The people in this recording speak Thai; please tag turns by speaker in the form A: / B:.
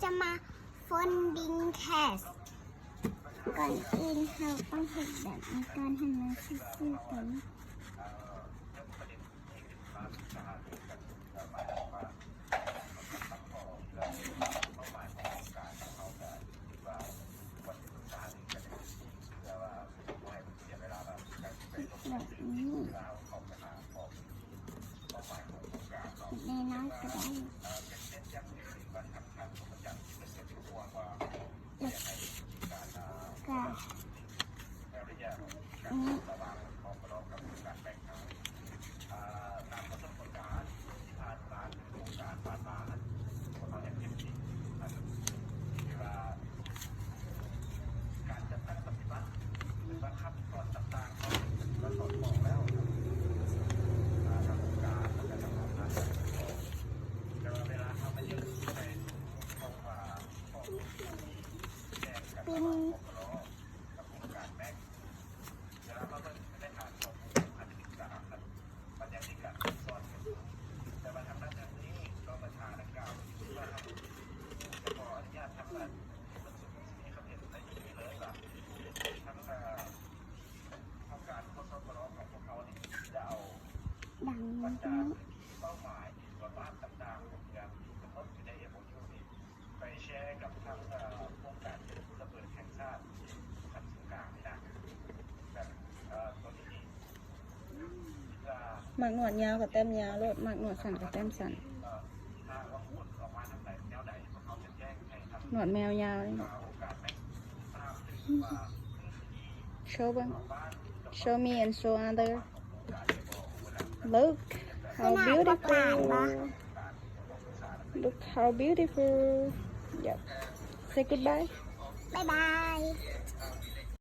A: จะมาฟอนดิงแคสก่อนอื่นเราต้องเห็นแบบนี้ก่อนให้มันซื่อๆกันแบบนี้ในน้ำก็ได้ปินดังนี้
B: หมักหนวดยาวกับแต้มยาวรถหมักหนวดสั้นกับแต้มสั้นหนวดแมวยาวนี่ show บ้าง show me and show other look how beautiful look how beautiful yep say goodbye
A: บ๊ายบาย